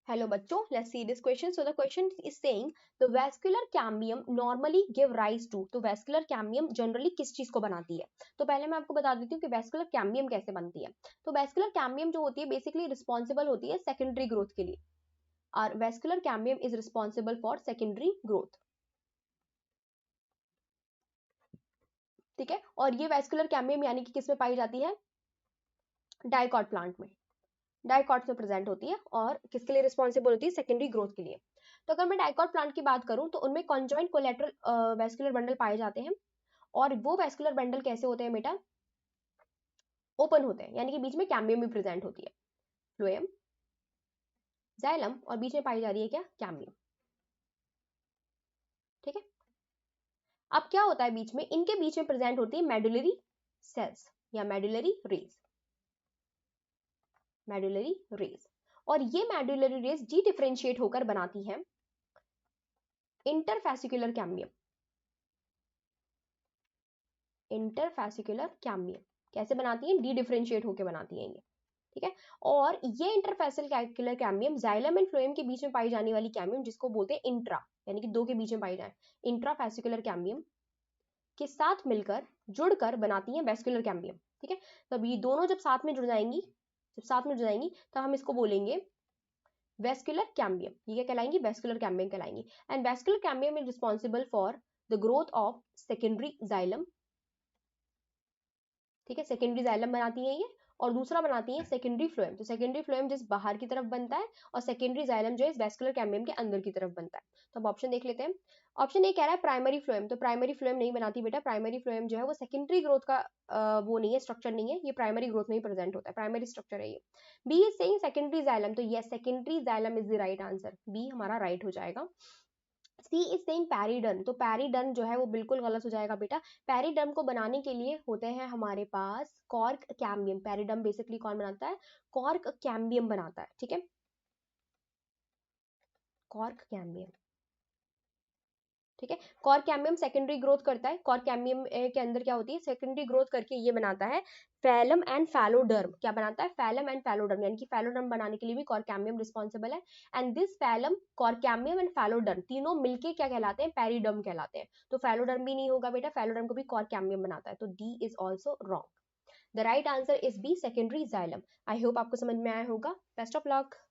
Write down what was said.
Hello बच्चों, let's see this question. So the question is saying the vascular cambium normally give rise to. तो vascular cambium generally किस चीज को बनाती है? तो पहले मैं आपको बता देती हूँ कि vascular cambium कैसे बनती है. तो vascular cambium जो होती है basically responsible होती है secondary growth के लिए. Our vascular cambium is responsible for secondary growth. ठीक है, और ये vascular cambium यानी कि किस में पाई जाती है? डाइकॉट प्लांट में. डाइकॉट्स में प्रेजेंट होती है और किसके लिए रिस्पॉन्सिबल होती है? सेकेंडरी ग्रोथ के लिए. तो अगर मैं डाइकॉट प्लांट की बात करूं तो उनमें कॉन्जॉइंट कोलेटरल वेस्कुलर बंडल पाए जाते हैं. और वो वेस्कुलर बंडल कैसे होते हैं बेटा? ओपन होते हैं, यानी कि बीच में कैम्बियम भी प्रेजेंट होती है. फ्लोएम, जाइलम, और बीच में पाई जा रही है क्या? कैम्बियम. ठीक है. अब क्या होता है बीच में? इनके बीच में प्रेजेंट होती है मेडुलरी सेल्स या मेडुलरी रेज. मेडुलरी रेज, और ये मेडुलरी रेज डी डिफरेंशिएट होकर बनाती है इंटरफेसिकुलर कैम्बियम. इंटरफेसिकुलर कैम्बियम कैसे बनाती है? डी डिफरेंशिएट होकर बनाती है ये. ठीक है. और ये interfascicular cambium xylem and phloem के बीच में पाई जाने वाली कैम्बियम, जिसको बोलते हैं इंट्रा, यानी कि दो के बीच में पाई जाए, इंट्राफेसिकुलर कैम्बियम के साथ मिलकर जुड़कर बनाती है वेस्कुलर कैम्बियम. ठीक है. तब ये दोनों जब साथ में जुड़ जाएंगी, तब हम इसको बोलेंगे वेस्कुलर कैम्बियम. ये क्या कहलाएंगी? वेस्कुलर कैम्बियम कहलाएंगी. And vascular cambium is responsible for the growth of secondary xylem. ठीक है, सेकेंडरी जाइलम बनाती है ये, और दूसरा बनाती है सेकेंडरी फ्लोएम. तो सेकेंडरी फ्लोएम जिस बाहर की तरफ बनता है, और सेकेंडरी जाइलम जो है इस वेस्कुलर कैम्बियम के अंदर की तरफ बनता है. तो अब ऑप्शन देख लेते हैं. ऑप्शन ए कह रहा है प्राइमरी फ्लोएम. तो प्राइमरी फ्लोएम नहीं बनाती बेटा. प्राइमरी फ्लोएम जो है वो सेकेंडरी ग्रोथ का वो नहीं है, स्ट्रक्चर नहीं है. ये प्राइमरी ग्रोथ में ही प्रेजेंट होता है, प्राइमरी स्ट्रक्चर है ये. B is saying secondary xylem. तो ये secondary xylem is the right answer. B हमारा राइट हो जाएगा. C is saying periderm. तो पैरिडर्म जो है वो बिल्कुल गलत हो जाएगा बेटा. पैरिडर्म को बनाने के लिए होते हैं हमारे पास कॉर्क कैम्बियम. पैरिडर्म बेसिकली कौन बनाता है? कॉर्क कैम्बियम बनाता है. ठीक है, कॉर्क कैम्बियम. ठीक है, कॉर्क कैम्बियम सेकेंडरी ग्रोथ करता है. कॉर्क कैम्बियम के अंदर क्या होती है? सेकेंडरी ग्रोथ करके ये बनाता है फैलम एंड फैलोडर्म. क्या बनाता है? फैलम एंड फैलोडर्म, यानी कि फैलोडर्म बनाने के लिए भी कॉर्क कैम्बियम रिस्पॉन्सिबल है. And this phellem, cork cambium and phelloderm तीनों मिलके क्या कहलाते हैं? पैरिडर्म कहलाते हैं. तो फैलोडर्म भी नहीं होगा बेटा, फैलोडर्म को भी कॉर्क कैम्बियम बनाता है. तो D is also wrong. The right answer is B, secondary xylem. I hope आपको समझ में आया होगा. Best of luck.